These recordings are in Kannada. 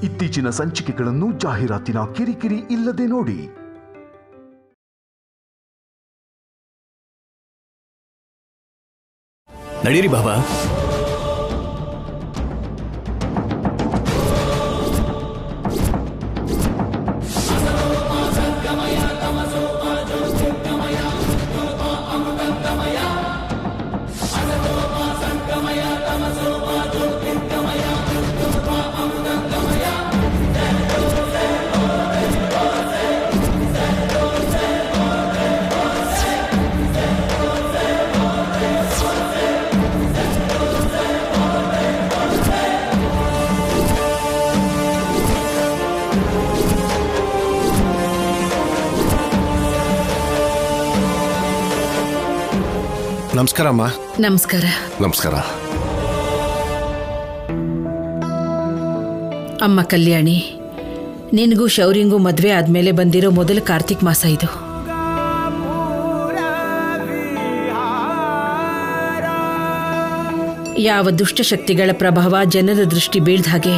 ಇತ್ತೀಚಿನ ಸಂಚಿಕೆಗಳನ್ನು ಜಾಹೀರಾತಿನ ಕಿರಿಕಿರಿ ಇಲ್ಲದೆ ನೋಡಿ. ನಡೀರಿ ಬಾಬಾ. ನಮಸ್ಕಾರ ಅಮ್ಮ. ನಮಸ್ಕಾರ. ನಮಸ್ಕಾರ ಅಮ್ಮ ಕಲ್ಯಾಣಿ, ನಿನಗೂ ಶೌರ್ಯಂಗೂ ಮದುವೆ ಆದ್ಮೇಲೆ ಬಂದಿರೋ ಮೊದಲ ಕಾರ್ತಿಕ್ ಮಾಸ ಇದು. ಯಾವ ದುಷ್ಟಶಕ್ತಿಗಳ ಪ್ರಭಾವ ಜನರ ದೃಷ್ಟಿ ಬೀಳ್ದ ಹಾಗೆ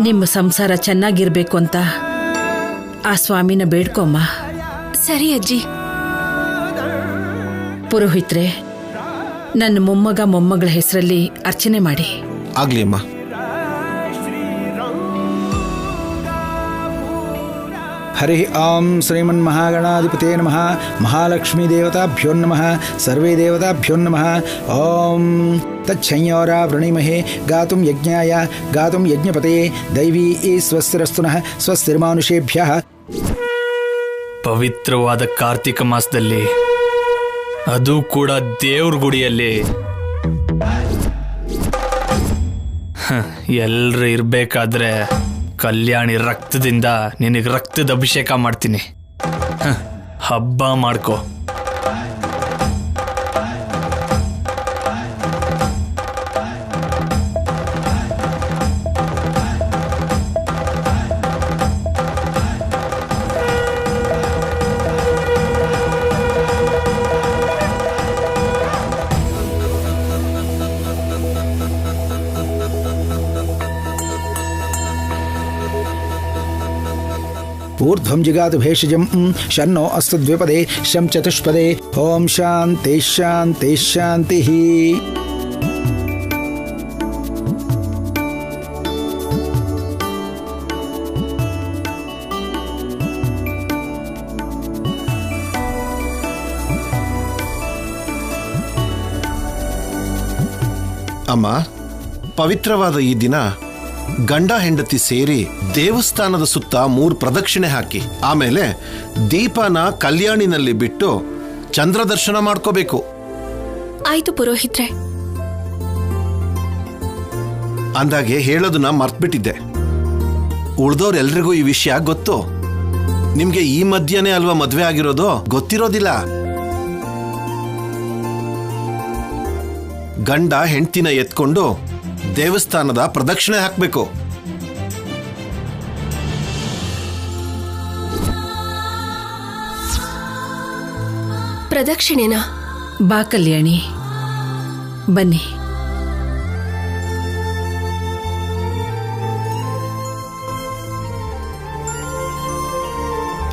ನಿಮ್ಮ ಸಂಸಾರ ಚೆನ್ನಾಗಿರ್ಬೇಕು ಅಂತ ಆ ಸ್ವಾಮಿನ ಬೇಡ್ಕೊಮ್ಮ. ಸರಿ ಅಜ್ಜಿ. ಪುರೋಹಿತ್ರೆ, ನನ್ನ ಮೊಮ್ಮಗಳ ಹೆಸರಲ್ಲಿ ಅರ್ಚನೆ ಮಾಡಿ. ಆಗ್ಲಿ ಅಮ್ಮ. ಹರಿ ಓಂ ಶ್ರೀಮನ್ಮಹಾಗಣಾಧಿಪತೇ ನಮಃ. ಮಹಾಲಕ್ಷ್ಮೀ ದೇವತಾಭ್ಯೋ ನಮಃ. ಸರ್ವೇ ದೇವತಾಭ್ಯೋ ನಮಃ. ಓಂ ತಚ್ಛಂಯೋರಾ ವೃಣಿಮಹೇ ಗಾತುಂ ಯಜ್ಞಾಯ ಗಾತುಂ ಯಜ್ಞಪತೇ ದೈವೀ ಸ್ವಸ್ತಿರಸ್ತುನಃ ಸ್ವಸ್ತಿರ್ಮಾನುಷೇಭ್ಯಃ. ಪವಿತ್ರವಾದ ಕಾರ್ತಿಕ ಮಾಸದಲ್ಲಿ, ಅದು ಕೂಡ ದೇವ್ರ ಗುಡಿಯಲ್ಲಿ ಎಲ್ರು ಇರ್ಬೇಕಾದ್ರೆ ಕಲ್ಯಾಣಿ ರಕ್ತದಿಂದ ನಿನಗೆ ರಕ್ತದ ಅಭಿಷೇಕ ಮಾಡ್ತೀನಿ. ಹಬ್ಬ ಮಾಡ್ಕೋ. ಊರ್ಧ್ವಂ ಜಿಗಾತು ಭೇಷಜಂ ಶನ್ನೋ ಅಸ್ತು ದ್ವಿಪದೇ ಶಂ ಚತುಷ್ಪದೇ. ಓಂ ಶಾಂತಿ ಶಾಂತಿ ಶಾಂತಿ. ಅಮ್ಮ, ಪವಿತ್ರವಾದ ಈ ದಿನ ಗಂಡ ಹೆಂಡತಿ ಸೇರಿ ದೇವಸ್ಥಾನದ ಸುತ್ತ 3 ಪ್ರದಕ್ಷಿಣೆ ಹಾಕಿ ಆಮೇಲೆ ದೀಪನ ಕಲ್ಯಾಣಿನಲ್ಲಿ ಬಿಟ್ಟು ಚಂದ್ರ ದರ್ಶನ ಮಾಡ್ಕೋಬೇಕು. ಆಯ್ತು ಪುರೋಹಿತ್ರೆ. ಅಂದಾಗೆ ಹೇಳೋದನ್ನ ಮರ್ತ್ಬಿಟ್ಟಿದ್ದೆ. ಉಳ್ದವ್ರೆಲ್ರಿಗೂ ಈ ವಿಷಯ ಗೊತ್ತು. ನಿಮ್ಗೆ ಈ ಮಧ್ಯನೇ ಅಲ್ವಾ ಮದ್ವೆ ಆಗಿರೋದು, ಗೊತ್ತಿರೋದಿಲ್ಲ. ಗಂಡ ಹೆಂಡ್ತಿನ ಎತ್ಕೊಂಡು ದೇವಸ್ಥಾನದ ಪ್ರದಕ್ಷಿಣೆ ಹಾಕ್ಬೇಕು. ಪ್ರದಕ್ಷಿಣೆನಾ? ಬಾ ಕಲ್ಯಾಣಿ, ಬನ್ನಿ.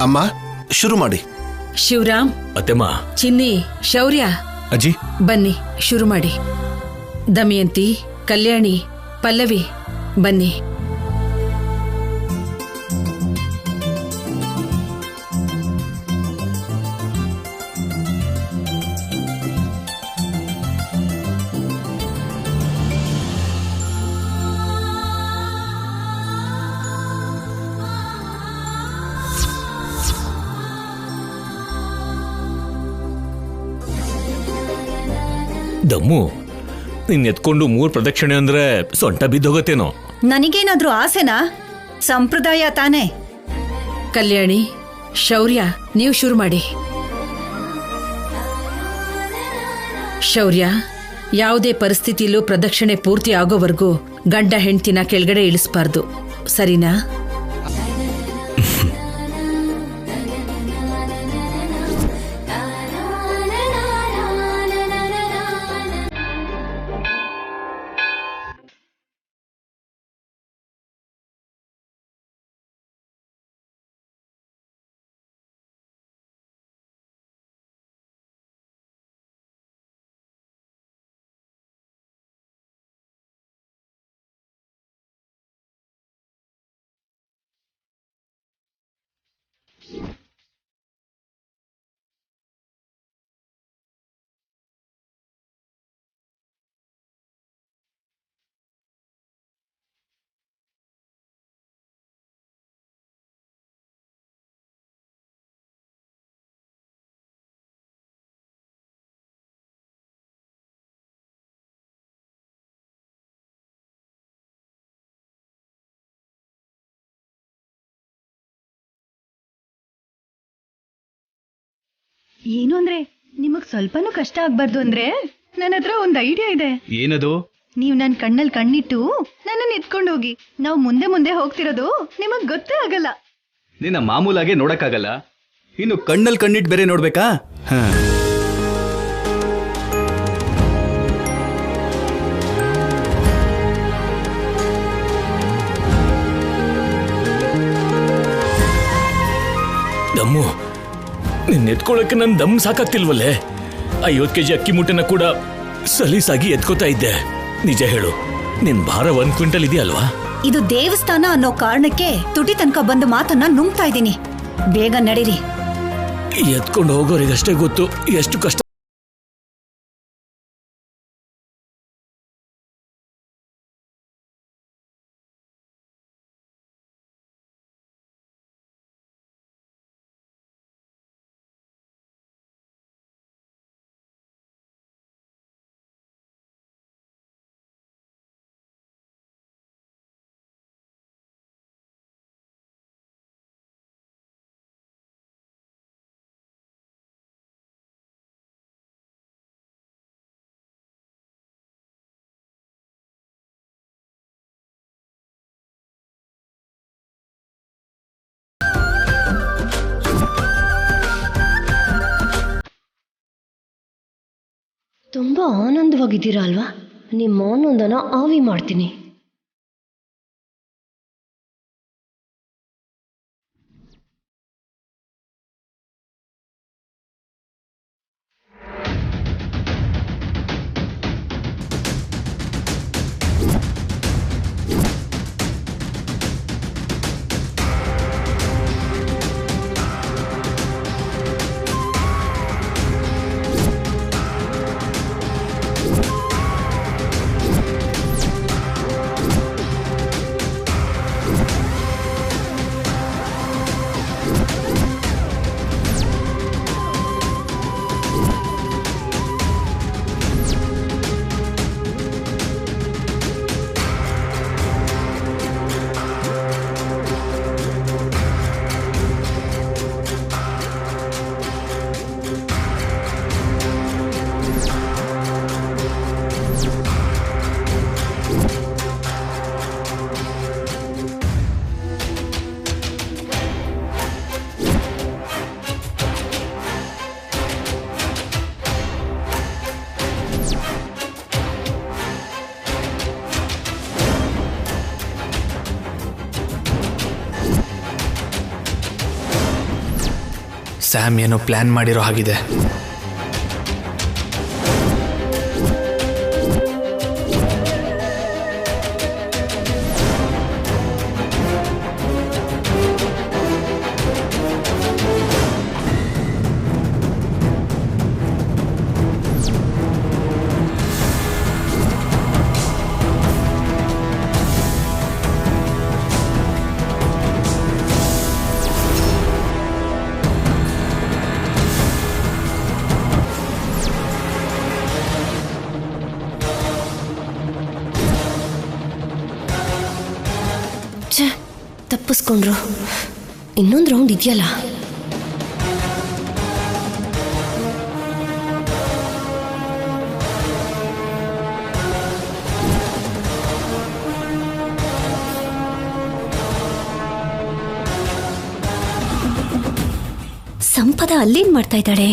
ಅಮ್ಮ, ಶುರು ಮಾಡಿ. ಶಿವರಾಮ್, ಅತ್ತೆಮ್ಮ, ಚಿನ್ನಿ, ಶೌರ್ಯ, ಅಜ್ಜಿ ಬನ್ನಿ, ಶುರು ಮಾಡಿ. ದಮಯಂತಿ, ಕಲ್ಯಾಣಿ, ಪಲ್ಲವಿ, ಬನ್ನಿ. ದಮ್ಮು, ನಿನ್ ಎತ್ಕೊಂಡು 3 ಪ್ರದಕ್ಷಿಣೆ ಅಂದ್ರೆ ಸೊಂಟ ಬಿದ್ದೋಗತ್ತೇನೋ. ನನಗೇನಾದ್ರೂ ಆಸೆನಾ? ಸಂಪ್ರದಾಯ ತಾನೇ. ಕಲ್ಯಾಣಿ, ಶೌರ್ಯ, ನೀವು ಶುರು ಮಾಡಿ. ಶೌರ್ಯ, ಯಾವುದೇ ಪರಿಸ್ಥಿತಿಯಲ್ಲೂ ಪ್ರದಕ್ಷಿಣೆ ಪೂರ್ತಿ ಆಗೋವರೆಗೂ ಗಂಡ ಹೆಂಡ್ತಿನ ಕೆಳಗಡೆ ಇಳಿಸಬಾರ್ದು, ಸರಿನಾ? ಏನು ಅಂದ್ರೆ ನಿಮಗ್ ಸ್ವಲ್ಪನೂ ಕಷ್ಟ ಆಗ್ಬಾರ್ದು ಅಂದ್ರೆ ನನ್ನ ಹತ್ರ ಒಂದ್ ಐಡಿಯಾ ಇದೆ. ಏನದು? ನೀವ್ ನನ್ ಕಣ್ಣಲ್ಲಿ ಕಣ್ಣಿಟ್ಟು ನನ್ನನ್ನು ಎತ್ಕೊಂಡು ಹೋಗಿ. ನಾವು ಮುಂದೆ ಮುಂದೆ ಹೋಗ್ತಿರೋದು ನಿಮಗ್ ಗೊತ್ತೇ ಆಗಲ್ಲ. ನಿನ್ನ ಮಾಮೂಲಾಗೆ ನೋಡಕ್ಕಾಗಲ್ಲ, ಇನ್ನು ಕಣ್ಣಲ್ಲಿ ಕಣ್ಣಿಟ್ಟು ಬೇರೆ ನೋಡ್ಬೇಕಾ? ದಮ್ಮು, ನಿನ್ನ ಎತ್ಕೊಳ್ಳೋಕೆ ನನ್ನ ದಮ್ ಸಾಕಾಗ್ತಿಲ್ವಲ್ಲೇ? 50 ಕೆಜಿ ಅಕ್ಕಿ ಮೂಟೆನ ಕೂಡ ಸಲೀಸಾಗಿ ಎತ್ಕೋತಾ ಇದ್ದೆ. ನಿಜ ಹೇಳು, ನಿನ್ ಭಾರ 1 ಕ್ವಿಂಟಲ್ ಇದೆಯಲ್ವಾ? ಇದು ದೇವಸ್ಥಾನ ಅನ್ನೋ ಕಾರಣಕ್ಕೆ ತುಟಿ ತನಕ ಬಂದು ಮಾತನ್ನ ನುಂಗ್ತಾ ಇದ್ದೀನಿ. ಬೇಗ ನಡೀರಿ. ಎತ್ಕೊಂಡು ಹೋಗೋರಿಗಷ್ಟೇ ಗೊತ್ತು ಎಷ್ಟು ಕಷ್ಟ. ತುಂಬ ಆನಂದವಾಗಿದ್ದೀರಾ ಅಲ್ವಾ? ನಿಮ್ಮ ಆನಂದನ ಆವಿ ಮಾಡ್ತೀನಿ. ಸ್ಯಾಮ್ ಏನೋ ಪ್ಲಾನ್ ಮಾಡಿರೋ ಹಾಗಿದೆ. ತಪ್ಪಿಸ್ಕೊಂಡ್ರು. ಇನ್ನೊಂದು ರೌಂಡ್ ಇದೆಯಲ್ಲ. ಸಂಪದ ಅಲ್ಲೇನ್ ಮಾಡ್ತಾ ಇದ್ದಾಳೆ?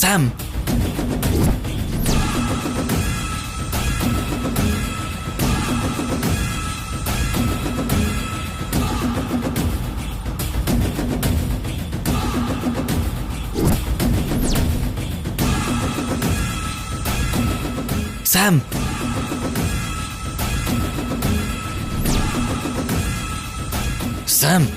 Sam, Sam, Sam,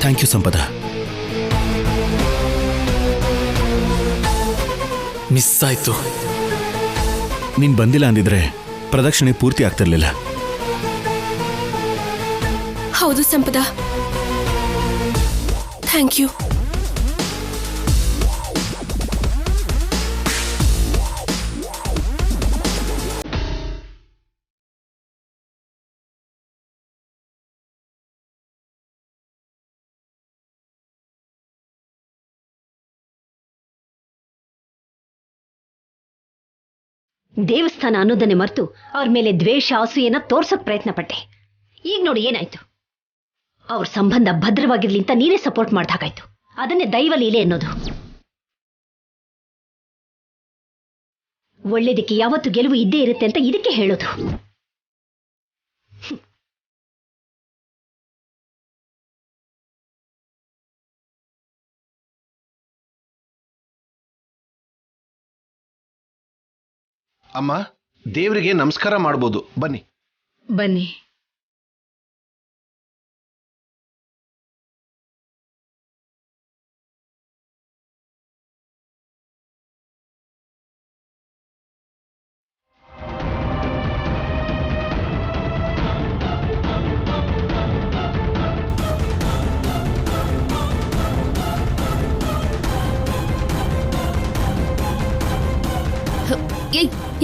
thank you Sampada. Miss ಆಯ್ತು. ನೀನ್ ಬಂದಿಲ್ಲ ಅಂದಿದ್ರೆ ಪ್ರದಕ್ಷಿಣೆ ಪೂರ್ತಿ ಆಗ್ತಿರ್ಲಿಲ್ಲ. ಹೌದು ಸಂಪದ, ಥ್ಯಾಂಕ್ ಯು. ದೇವಸ್ಥಾನ ಅನ್ನೋದನ್ನೇ ಮರೆತು ಅವ್ರ ಮೇಲೆ ದ್ವೇಷ ಅಸೂಯೆನ ತೋರ್ಸಕ್ ಪ್ರಯತ್ನ ಪಟ್ಟೆ. ಈಗ ನೋಡಿ ಏನಾಯ್ತು. ಅವ್ರ ಸಂಬಂಧ ಭದ್ರವಾಗಿರ್ಲಿ ಅಂತ ನೀನೇ ಸಪೋರ್ಟ್ ಮಾಡ್ದಾಗಾಯ್ತು. ಅದನ್ನೇ ದೈವ ಲೀಲೆ ಅನ್ನೋದು. ಒಳ್ಳೇದಕ್ಕೆ ಯಾವತ್ತು ಗೆಲುವು ಇದ್ದೇ ಇರುತ್ತೆ ಅಂತ ಇದಕ್ಕೆ ಹೇಳೋದು. ಅಮ್ಮ, ದೇವರಿಗೆ ನಮಸ್ಕಾರ ಮಾಡ್ಬೋದು, ಬನ್ನಿ. ಬನ್ನಿ.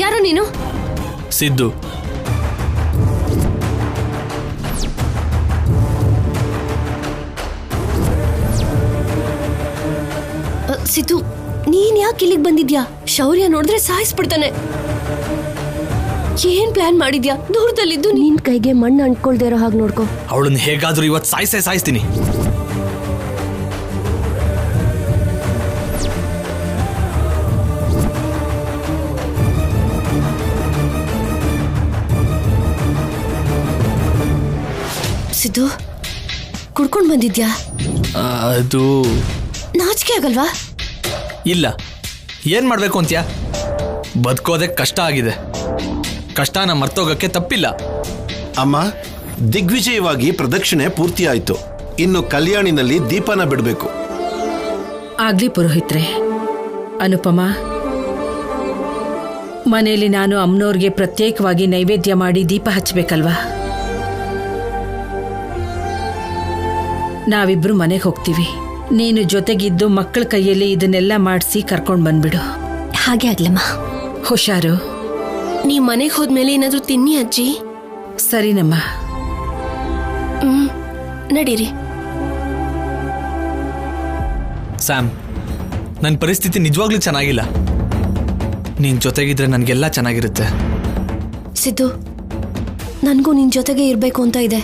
ಯಾರು ನೀನು? ಸಿದ್ದು. ಸಿದ್ದು, ನೀನ್ ಯಾಕೆ ಇಲ್ಲಿಗೆ ಬಂದಿದ್ಯಾ? ಶೌರ್ಯ ನೋಡಿದ್ರೆ ಸಾಯಿಸ್ಬಿಡ್ತಾನೆ. ಏನ್ ಪ್ಲಾನ್ ಮಾಡಿದ್ಯಾ? ದೂರದಲ್ಲಿದ್ದು ನಿನ್ ಕೈಗೆ ಮಣ್ಣು ಅಂಟ್ಕೊಳ್ದೇ ಇರೋ ಹಾಗೆ ನೋಡ್ಕೊ. ಅವಳನ್ನ ಹೇಗಾದ್ರೂ ಇವತ್ತು ಸಾಯಿಸ್ತೀನಿ. ಸಿದ್ದು, ಕುಡ್ಕೊಂಡ್ ಬಂದಿದ್ಯಾ? ಅದು ನಾಚಿಕೆ ಆಗಲ್ವಾ? ಇಲ್ಲ. ಏನ್ ಮಾಡ್ಬೇಕು ಅಂತ್ಯಾ? ಬದುಕೋದೆ ಕಷ್ಟ ಆಗಿದೆ. ಕಷ್ಟನ ಮರ್ತೋಗಕ್ಕೆ ತಪ್ಪಿಲ್ಲ. ಅಮ್ಮ, ದಿಗ್ವಿಜಯವಾಗಿ ಪ್ರದಕ್ಷಿಣೆ ಪೂರ್ತಿ ಆಯ್ತು. ಇನ್ನು ಕಲ್ಯಾಣಿನಲ್ಲಿ ದೀಪನ ಬಿಡಬೇಕು. ಆಗ್ಲಿ ಪುರೋಹಿತ್ರೆ. ಅನುಪಮ, ಮನೆಯಲ್ಲಿ ನಾನು ಅಮ್ಮನವ್ರಿಗೆ ಪ್ರತ್ಯೇಕವಾಗಿ ನೈವೇದ್ಯ ಮಾಡಿ ದೀಪ ಹಚ್ಚಬೇಕಲ್ವಾ? ನಾವಿಬ್ರು ಮನೆಗೆ ಹೋಗ್ತೀವಿ. ನೀನು ಜೊತೆಗಿದ್ದು ಮಕ್ಕಳ ಕೈಯಲ್ಲಿ ಇದನ್ನೆಲ್ಲ ಮಾಡಿಸಿ ಕರ್ಕೊಂಡು ಬಂದ್ಬಿಡು. ಹಾಗೆ ಆಗ್ಲಮ್ಮ. ಹುಷಾರು. ನೀ ಮನೆಗೆ ಹೋದ್ಮೇಲೆ ಏನಾದ್ರೂ ತಿನ್ನಿ ಅಜ್ಜಿ. ಸರಿನಮ್ಮ. ನಡೀರಿ. ಸ್ಯಾಮ್, ನನ್ನ ಪರಿಸ್ಥಿತಿ ನಿಜವಾಗ್ಲೂ ಚೆನ್ನಾಗಿಲ್ಲ. ನಿನ್ ಜೊತೆಗಿದ್ರೆ ನನಗೆಲ್ಲ ಚೆನ್ನಾಗಿರುತ್ತೆ. ಸಿದ್ದು, ನನಗೂ ನಿನ್ ಜೊತೆಗೆ ಇರ್ಬೇಕು ಅಂತ ಇದೆ.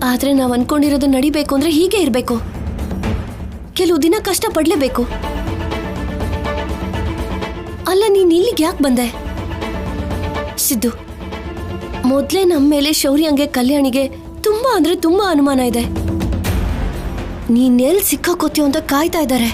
ಆದ್ರೆ ನಾವ್ ಅನ್ಕೊಂಡಿರೋದು ನಡಿಬೇಕು ಅಂದ್ರೆ ಹೀಗೆ ಇರ್ಬೇಕು. ಕೆಲವು ದಿನ ಕಷ್ಟ ಪಡ್ಲೇಬೇಕು. ಅಲ್ಲ, ನೀನ್ ಇಲ್ಲಿಗೆ ಯಾಕೆ ಬಂದೆ? ಸಿದ್ದು, ಮೊದ್ಲೇ ನಮ್ಮ ಮೇಲೆ ಶೌರ್ಯಂಗೆ ಕಲ್ಯಾಣಿಗೆ ತುಂಬಾ ಅಂದ್ರೆ ತುಂಬಾ ಅನುಮಾನ ಇದೆ. ನೀನ್ ಎಲ್ಲಿ ಸಿಕ್ಕಾಕೋತೀಯೋ ಅಂತ ಕಾಯ್ತಾ ಇದ್ದಾರೆ.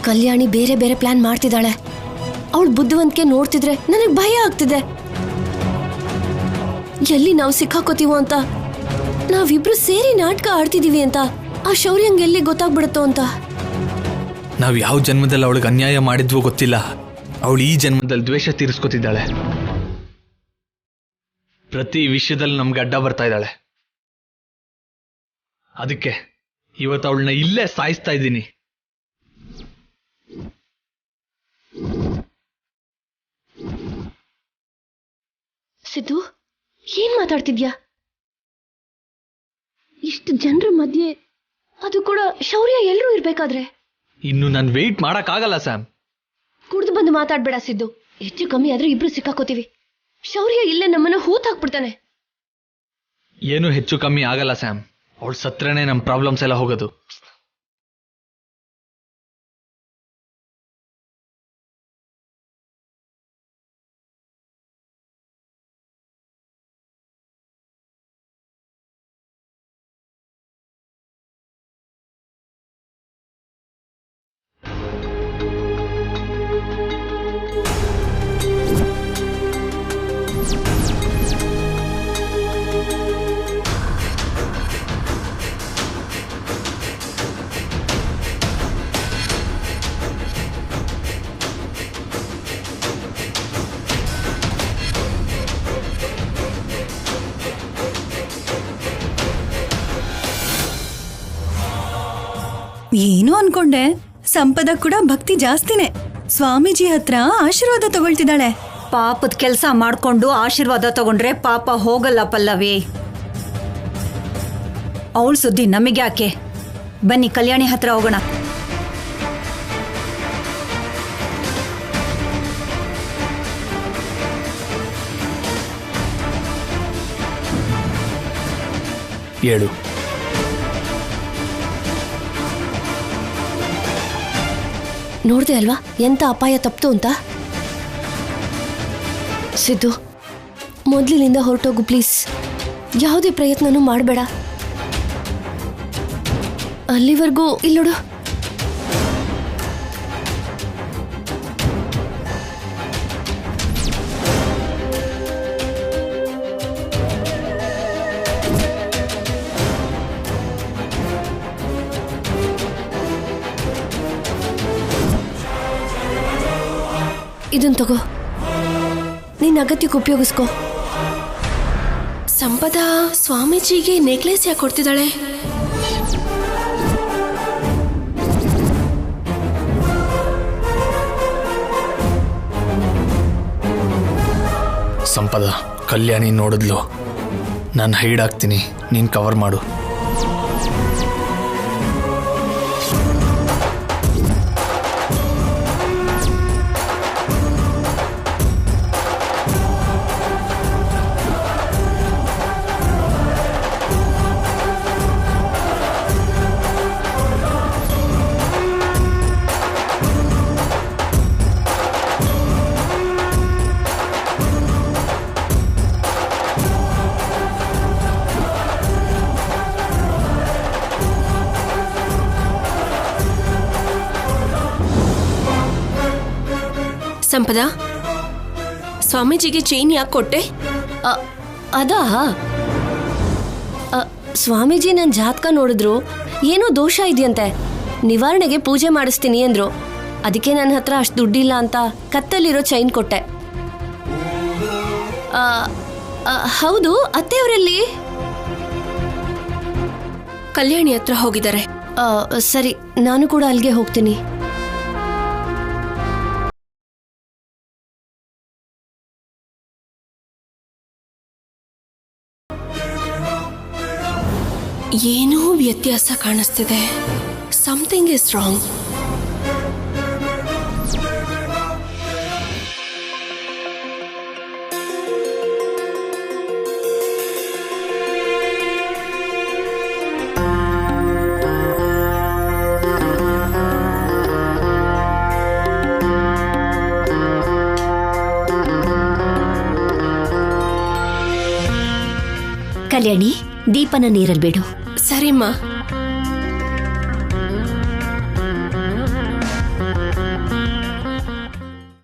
ಕಲ್ಯಾಣಿ ಬೇರೆ ಬೇರೆ ಪ್ಲಾನ್ ಮಾಡ್ತಿದ್ದಾಳೆ. ಅವಳು ಬುದ್ಧಿವಂತಿಕೆ ನೋಡ್ತಿದ್ರೆ ನನಗೆ ಭಯ ಆಗ್ತಿದೆ. ಎಲ್ಲಿ ನಾವು ಸಿಕ್ಕಾಕೋತೀವೋ ಅಂತ. ನಾವಿಬ್ರು ಸೇರಿ ನಾಟಕ ಆಡ್ತಿದೀವಿ ಅಂತ ಆ ಶೌರ್ಯಂಗೆ ಎಲ್ಲಿ ಗೊತ್ತಾಗ್ಬಿಡುತ್ತೋ ಅಂತ. ನಾವು ಯಾವ ಜನ್ಮದಲ್ಲಿ ಅವಳಿಗೆ ಅನ್ಯಾಯ ಮಾಡಿದ್ವೋ ಗೊತ್ತಿಲ್ಲ. ಅವಳು ಈ ಜನ್ಮದಲ್ಲಿ ದ್ವೇಷ ತೀರಿಸ್ಕೊತಿದ್ದಾಳೆ. ಪ್ರತಿ ವಿಷಯದಲ್ಲಿ ನಮ್ಗೆ ಅಡ್ಡ ಬರ್ತಾ ಇದ್ದಾಳೆ. ಅದಕ್ಕೆ ಇವತ್ತು ಅವಳನ್ನ ಇಲ್ಲೇ ಸಾಯಿಸ್ತಾ ಇದ್ದೀನಿ. ಸಿದ್ದು, ಏನ್ ಮಾತಾಡ್ತಿದ್ಯಾ? ಇಷ್ಟು ಜನರ ಮಧ್ಯೆ, ಅದು ಕೂಡ ಶೌರ್ಯ ಎಲ್ಲರೂ ಇರ್ಬೇಕಾದ್ರೆ. ಇನ್ನು ನಾನು ವೆಯ್ಟ್ ಮಾಡಕ್ಕಾಗಲ್ಲ ಸ್ಯಾಮ್. ಕುಡ್ದು ಬಂದು ಮಾತಾಡ್ಬೇಡ ಸಿದ್ದು. ಹೆಚ್ಚು ಕಮ್ಮಿ ಆದ್ರೆ ಇಬ್ರು ಸಿಕ್ಕಾಕೋತೀವಿ. ಶೌರ್ಯ ಇಲ್ಲೇ ನಮ್ಮನ್ನ ಹೂತಾಕ್ಬಿಡ್ತಾನೆ. ಏನು ಹೆಚ್ಚು ಕಮ್ಮಿ ಆಗಲ್ಲ ಸ್ಯಾಮ್. ಅವಳು ಸತ್ರನೇ ನಮ್ಮ ಪ್ರಾಬ್ಲಮ್ಸ್ ಎಲ್ಲ ಹೋಗೋದು. ಏನು ಅನ್ಕೊಂಡೆ, ಸಂಪದ ಕೂಡ ಭಕ್ತಿ ಜಾಸ್ತಿನೇ. ಸ್ವಾಮೀಜಿ ಹತ್ರ ಆಶೀರ್ವಾದ ತಗೊಳ್ತಿದ್ದಾಳೆ. ಪಾಪದ ಕೆಲಸ ಮಾಡ್ಕೊಂಡು ಆಶೀರ್ವಾದ ತಗೊಂಡ್ರೆ ಪಾಪ ಹೋಗಲ್ಲ ಪಲ್ಲವಿ. ಅವಳ ಸುದ್ದಿ ನಮಗೆ ಯಾಕೆ? ಬನ್ನಿ ಕಲ್ಯಾಣಿ ಹತ್ರ ಹೋಗೋಣ. ಹೇಳು. ನೋಡ್ದೆ ಅಲ್ವಾ ಎಂತ ಅಪಾಯ ತಪ್ತು ಅಂತ? ಸಿದ್ದು, ಮೊದ್ಲಿನಿಂದ ಹೊರಟೋಗು ಪ್ಲೀಸ್. ಯಾವುದೇ ಪ್ರಯತ್ನನೂ ಮಾಡಬೇಡ. ಅಲ್ಲಿವರೆಗೂ ಇಲ್ಲೋಡು. ಇದನ್ ತಗೋ, ನಿನ್ನ ಅಗತ್ಯಕ್ಕೆ ಉಪಯೋಗಿಸ್ಕೋ. ಸಂಪದ ಸ್ವಾಮೀಜಿಗೆ ನೆಕ್ಲೆಸ್ ಯಾಕೆ ಕೊಡ್ತಿದ್ದಾಳೆ? ಸಂಪದ, ಕಲ್ಯಾಣಿ ನೋಡಿದ್ಲು. ನಾನು ಹೈಡ್ ಆಗ್ತೀನಿ, ನೀನು ಕವರ್ ಮಾಡು. ಸಂಪದ, ಸ್ವಾಮೀಜಿಗೆ ಚೈನ್ ಯಾಕೆ ಕೊಟ್ಟೆ? ಅದಾ, ಸ್ವಾಮೀಜಿ ನನ್ನ ಜಾತಕ ನೋಡಿದ್ರು ಏನೋ ದೋಷ ಇದೆಯಂತೆ, ನಿವಾರಣೆಗೆ ಪೂಜೆ ಮಾಡಿಸ್ತೀನಿ ಅಂದ್ರು. ಅದಕ್ಕೆ ನನ್ನ ಹತ್ರ ಅಷ್ಟು ದುಡ್ಡಿಲ್ಲ ಅಂತ ಕತ್ತಲ್ಲಿರೋ ಚೈನ್ ಕೊಟ್ಟೆ. ಹೌದು, ಅತ್ತೆಯವರಲ್ಲಿ ಕಲ್ಯಾಣಿ ಹತ್ರ ಹೋಗಿದ್ದಾರೆ. ಸರಿ, ನಾನು ಕೂಡ ಅಲ್ಲಿಗೆ ಹೋಗ್ತೀನಿ. ಏನೋ ವ್ಯತ್ಯಾಸ ಕಾಣಿಸ್ತಿದೆ. Something is wrong. ಕಲ್ಯಾಣಿ, ದೀಪನ ನೀರಲ್ಲಿ ಬಿಡು. ಸರಿಮ್ಮ.